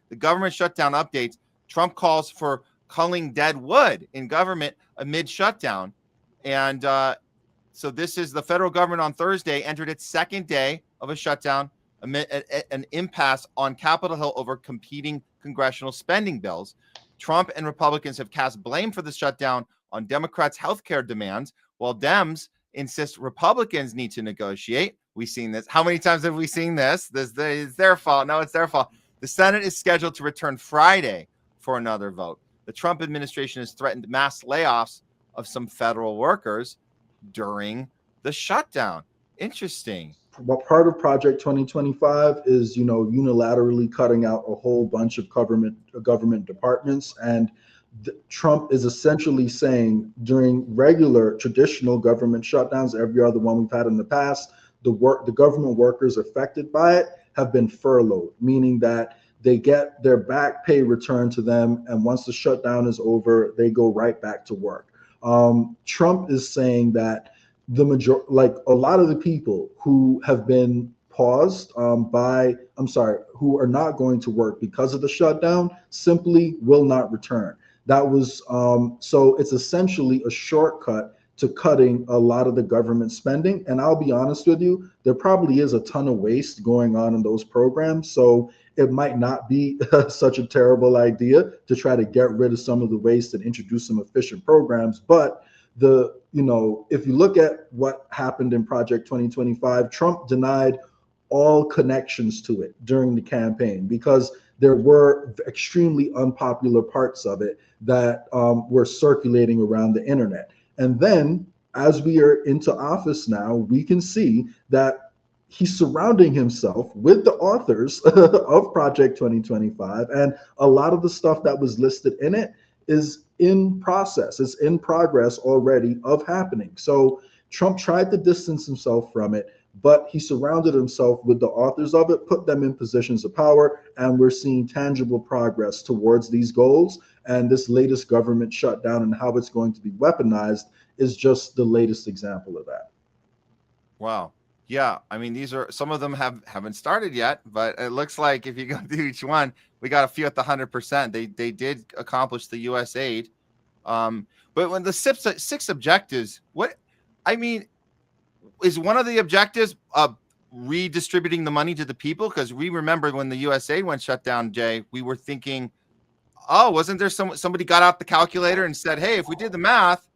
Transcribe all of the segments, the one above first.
the government shutdown updates. Trump calls for culling dead wood in government amid shutdown. And so this is the federal government on Thursday entered its second day of a shutdown amid an impasse on Capitol Hill over competing congressional spending bills. Trump and Republicans have cast blame for the shutdown on Democrats' healthcare demands, while Dems insist Republicans need to negotiate. We've seen this. How many times have we seen this? It's their fault. No, it's their fault. The Senate is scheduled to return Friday for another vote. The Trump administration has threatened mass layoffs of some federal workers during the shutdown. Interesting. Well, part of Project 2025 is, unilaterally cutting out a whole bunch of government departments. And Trump is essentially saying during regular traditional government shutdowns, every other one we've had in the past, the government workers affected by it have been furloughed, meaning that they get their back pay returned to them. And once the shutdown is over, they go right back to work. Trump is saying that a lot of the people who have been paused who are not going to work because of the shutdown simply will not return. That was so it's essentially a shortcut to cutting a lot of the government spending. And I'll be honest with you, there probably is a ton of waste going on in those programs. So it might not be such a terrible idea to try to get rid of some of the waste and introduce some efficient programs. But if you look at what happened in Project 2025, Trump denied all connections to it during the campaign because there were extremely unpopular parts of it that were circulating around the internet. And then as we are into office now, we can see that he's surrounding himself with the authors of Project 2025. And a lot of the stuff that was listed in it is in process, it's in progress already of happening. So Trump tried to distance himself from it, but he surrounded himself with the authors of it, put them in positions of power, and we're seeing tangible progress towards these goals. And this latest government shutdown and how it's going to be weaponized is just the latest example of that. Wow. Yeah, I mean, these are some of them haven't started yet, but it looks like if you go through each one, we got a few at the 100%. They did accomplish the U.S. aid, but when the six objectives, is one of the objectives redistributing the money to the people? Because we remember when the U.S. aid went shut down, Jay, we were thinking, oh, wasn't there somebody got out the calculator and said, hey, if we did the math,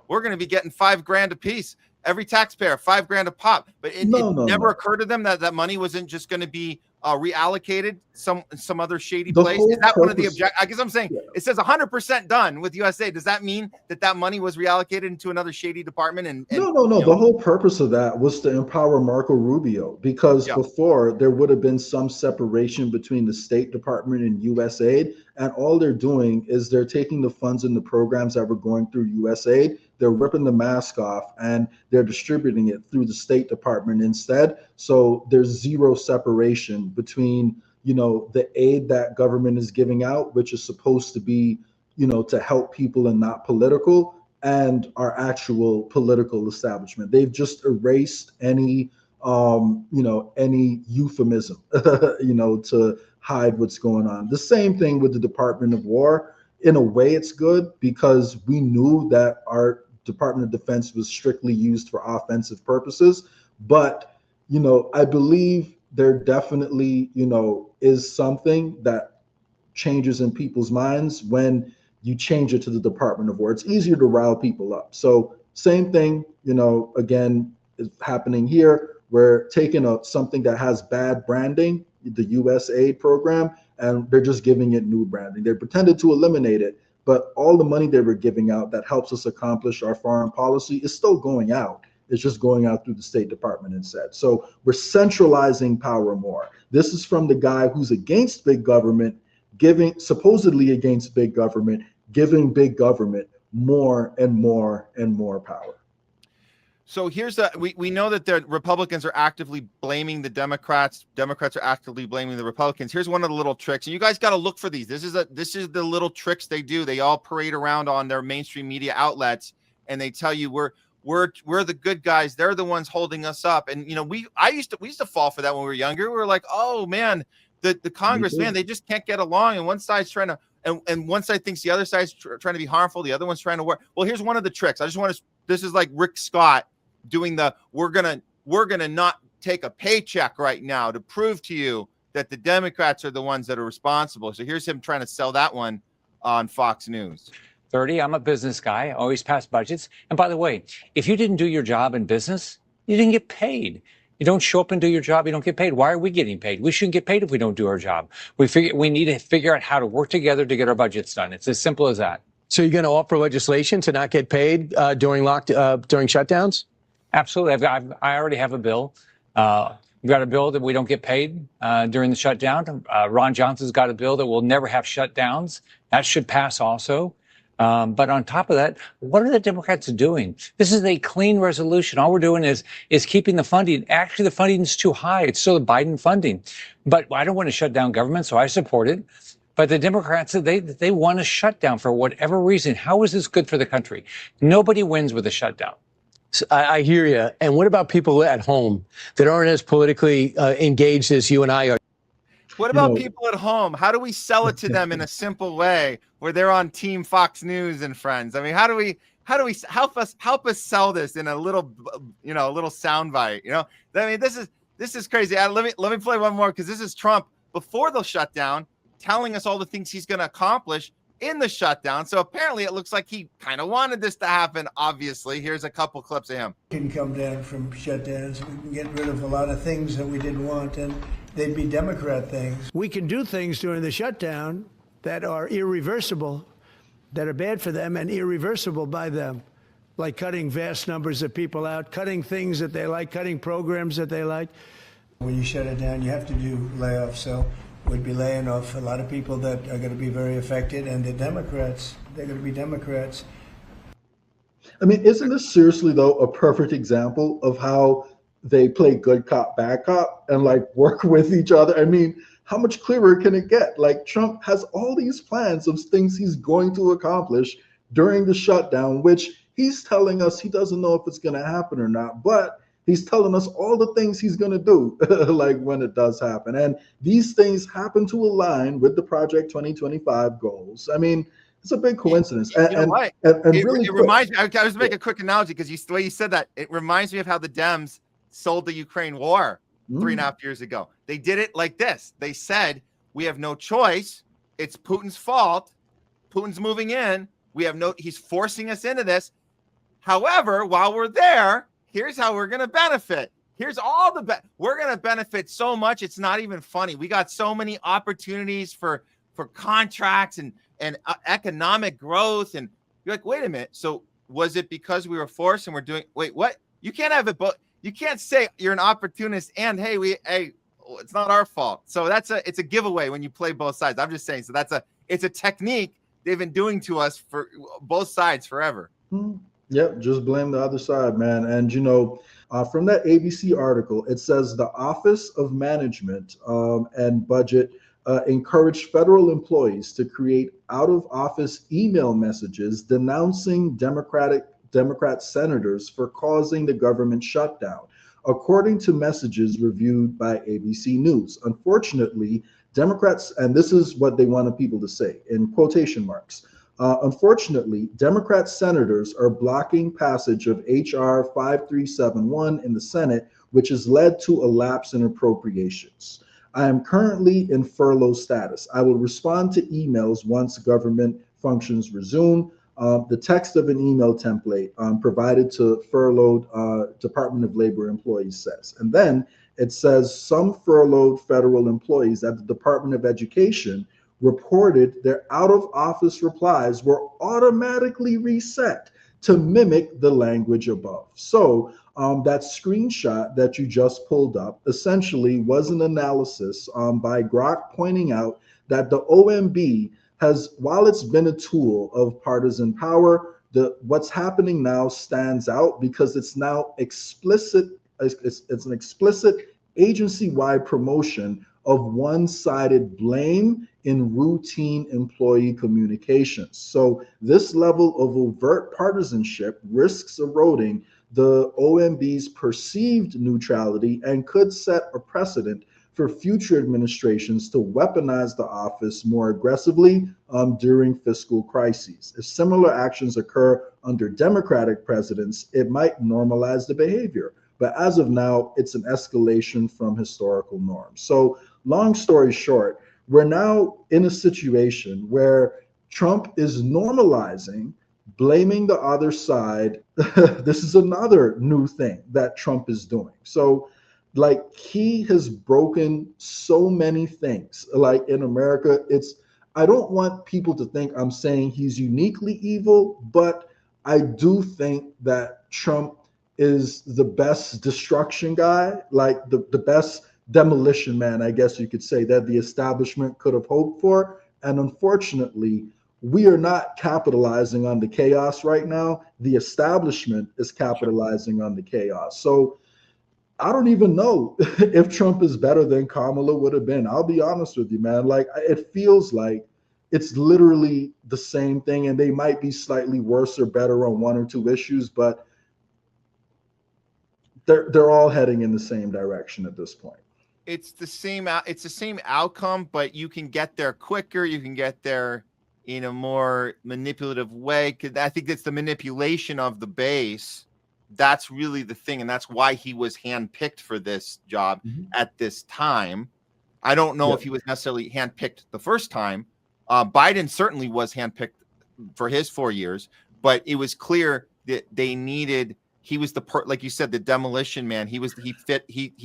we're going to be getting $5,000 a piece. Every taxpayer, $5,000 a pop, but it never occurred to them that money wasn't just going to be reallocated some other shady place. Is that one of the objectives? I guess I'm saying it says 100% done with USA. Does that mean that money was reallocated into another shady department? No. The whole purpose of that was to empower Marco Rubio, because before there would have been some separation between the State Department and USAID, and all they're doing is they're taking the funds and the programs that were going through USAID. They're ripping the mask off and they're distributing it through the State Department instead. So there's zero separation between, the aid that government is giving out, which is supposed to be, to help people and not political, and our actual political establishment. They've just erased any euphemism, to hide what's going on. The same thing with the Department of War. In a way, it's good because we knew that our Department of Defense was strictly used for offensive purposes. But, I believe there definitely, is something that changes in people's minds when you change it to the Department of War. It's easier to rile people up. So same thing, again, is happening here. We're taking something that has bad branding, the USAID program, and they're just giving it new branding. They pretended to eliminate it, but all the money they were giving out that helps us accomplish our foreign policy is still going out. It's just going out through the State Department instead. So we're centralizing power more. This is from the guy who's against big government, supposedly against big government, giving big government more and more and more power. So we know that the Republicans are actively blaming the Democrats. Democrats are actively blaming the Republicans. Here's one of the little tricks, and you guys got to look for these. This is the little tricks they do. They all parade around on their mainstream media outlets, and they tell you we're the good guys. They're the ones holding us up. And we used to fall for that when we were younger. We were like, oh man, The Congress, man, they just can't get along, and one side's trying to, and one side thinks the other side's trying to be harmful, the other one's trying to work. Well, here's one of the tricks. I just want to. This is like Rick Scott doing the we're gonna not take a paycheck right now to prove to you that the Democrats are the ones that are responsible. So here's him trying to sell that one on Fox News. 30, I'm a business guy, I always pass budgets. And by the way, if you didn't do your job in business, you didn't get paid. You don't show up and do your job, you don't get paid. Why are we getting paid? We shouldn't get paid if we don't do our job. We need to figure out how to work together to get our budgets done. It's as simple as that. So you're going to offer legislation to not get paid during shutdowns? Absolutely. I already have a bill. We've got a bill that we don't get paid during the shutdown. Ron Johnson's got a bill that we'll never have shutdowns. That should pass also. But on top of that, what are the Democrats doing? This is a clean resolution. All we're doing is keeping the funding. Actually, the funding is too high. It's still the Biden funding. But I don't want to shut down government, so I support it. But the Democrats, they want to shut down for whatever reason. How is this good for the country? Nobody wins with a shutdown. I hear you. And what about people at home that aren't as politically engaged as you and I are? What about people at home? How do we sell it to them in a simple way where they're on Team Fox News and Friends? I mean, how do we help us sell this in a little, a little soundbite? I mean, this is crazy. Let me play one more, because this is Trump before the shutdown telling us all the things he's going to accomplish in the shutdown. So apparently it looks like he kind of wanted this to happen. Obviously, here's a couple clips of him. We can come down from shutdowns. We can get rid of a lot of things that we didn't want, and they'd be Democrat things. We can do things during the shutdown that are irreversible, that are bad for them and irreversible by them, like cutting vast numbers of people out, cutting things that they like, cutting programs that they like. When you shut it down, you have to do layoffs. So we'd be laying off a lot of people that are going to be very affected, and the Democrats, they're going to be Democrats. I mean, isn't this seriously, though, a perfect example of how they play good cop, bad cop, and work with each other? I mean, how much clearer can it get? Trump has all these plans of things he's going to accomplish during the shutdown, which he's telling us he doesn't know if it's going to happen or not, but he's telling us all the things he's going to do, when it does happen. And these things happen to align with the Project 2025 goals. I mean, it's a big coincidence. It reminds me, I was make a quick analogy, because the way you said that, it reminds me of how the Dems sold the Ukraine war 3.5 years ago. They did it like this. They said, we have no choice. It's Putin's fault. Putin's moving in. He's forcing us into this. However, while we're there, here's how we're going to benefit. Here's all we're going to benefit so much. It's not even funny. We got so many opportunities for contracts and economic growth. And you're like, wait a minute. So was it because we were forced and we're doing, wait, what? You can't have it, but you can't say you're an opportunist and hey, it's not our fault. So it's a giveaway when you play both sides. I'm just saying. So it's a technique they've been doing to us for both sides forever. Yep, just blame the other side, man. And from that ABC article, it says the Office of Management and Budget encouraged federal employees to create out-of-office email messages denouncing Democrat senators for causing the government shutdown, according to messages reviewed by ABC News. Unfortunately, Democrats, and this is what they wanted people to say in quotation marks, unfortunately, Democrat senators are blocking passage of H.R. 5371 in the Senate, which has led to a lapse in appropriations. I am currently in furlough status. I will respond to emails once government functions resume. The text of an email template provided to furloughed Department of Labor employees says. And then it says some furloughed federal employees at the Department of Education reported their out-of-office replies were automatically reset to mimic the language above. So that screenshot that you just pulled up essentially was an analysis by Grok pointing out that the OMB has, while it's been a tool of partisan power, what's happening now stands out because it's now explicit. It's an explicit agency-wide promotion of one-sided blame in routine employee communications. So this level of overt partisanship risks eroding the OMB's perceived neutrality and could set a precedent for future administrations to weaponize the office more aggressively during fiscal crises. If similar actions occur under Democratic presidents, it might normalize the behavior. But as of now, it's an escalation from historical norms. So long story short, we're now in a situation where Trump is normalizing blaming the other side. This is another new thing that Trump is doing. So like he has broken so many things. Like in America, I don't want people to think I'm saying he's uniquely evil, but I do think that Trump is the best destruction guy, like the best demolition man, I guess you could say, that the establishment could have hoped for. And unfortunately, we are not capitalizing on the chaos right now. The establishment is capitalizing on the chaos. So I don't even know if Trump is better than Kamala would have been. I'll be honest with you, man. Like, it feels like it's literally the same thing, and they might be slightly worse or better on one or two issues, but they're all heading in the same direction at this point. It's the same outcome, but you can get there quicker. You can get there in a more manipulative way. I think that's the manipulation of the base. That's really the thing. And that's why he was handpicked for this job at this time. I don't know if he was necessarily handpicked the first time. Biden certainly was handpicked for his 4 years, but it was clear that they needed, he was like you said, the demolition man. He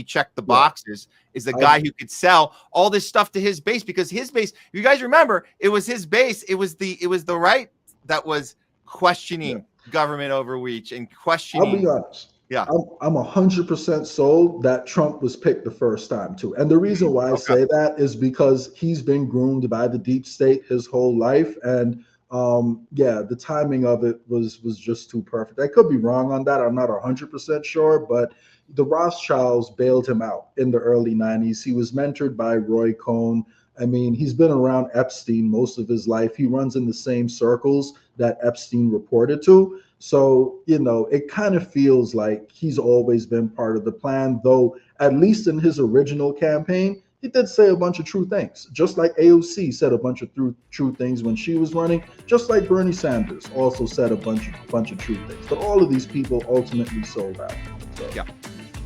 checked the boxes, is the guy who could sell all this stuff to his base, because his base, you guys remember, it was his base. It was the right that was questioning government overreach and questioning. I'll be honest. Yeah, I'm 100% sold that Trump was picked the first time too. And the reason why I say that is because he's been groomed by the deep state his whole life. And the timing of it was just too perfect. I could be wrong on that. I'm not 100% sure, but the Rothschilds bailed him out in the early 90s. He was mentored by Roy Cohn. I mean, he's been around Epstein most of his life. He runs in the same circles that Epstein reported to. So, it kind of feels like he's always been part of the plan, though at least in his original campaign, he did say a bunch of true things, just like AOC said a bunch of true things when she was running, just like Bernie Sanders also said a bunch of true things. But all of these people ultimately sold out. So. Yeah,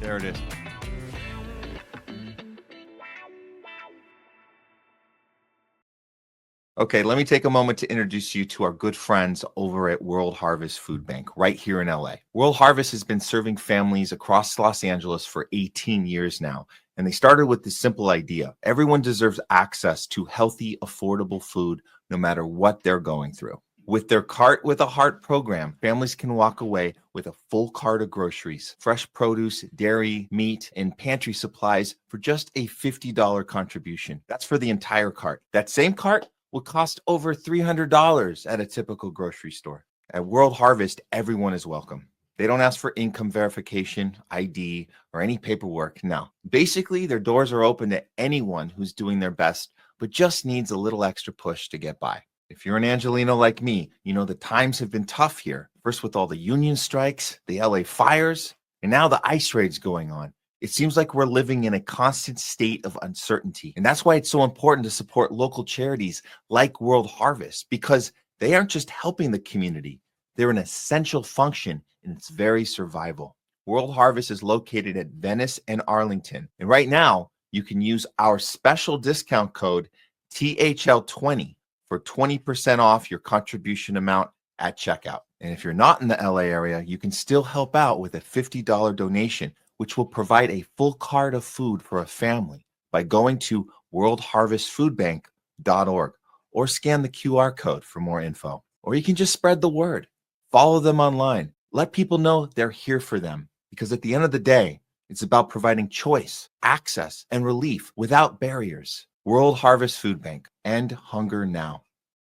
there it is. Okay, let me take a moment to introduce you to our good friends over at World Harvest Food Bank right here in LA. World Harvest has been serving families across Los Angeles for 18 years now. And they started with this simple idea. Everyone deserves access to healthy, affordable food, no matter what they're going through. With their Cart with a Heart program, families can walk away with a full cart of groceries, fresh produce, dairy, meat, and pantry supplies for just a $50 contribution. That's for the entire cart. That same cart will cost over $300 at a typical grocery store. At World Harvest, everyone is welcome. They don't ask for income verification, ID, or any paperwork. No. Basically, their doors are open to anyone who's doing their best, but just needs a little extra push to get by. If you're an Angelino like me, you know the times have been tough here. First with all the union strikes, the LA fires, and now the ICE raids going on. It seems like we're living in a constant state of uncertainty. And that's why it's so important to support local charities like World Harvest, because they aren't just helping the community. They're an essential function in its very survival. World Harvest is located at Venice and Arlington. And right now, you can use our special discount code THL20 for 20% off your contribution amount at checkout. And if you're not in the LA area, you can still help out with a $50 donation, which will provide a full cart of food for a family by going to worldharvestfoodbank.org or scan the QR code for more info. Or you can just spread the word. Follow them online. Let people know they're here for them, because at the end of the day, it's about providing choice, access, and relief without barriers. World Harvest Food Bank. End hunger now.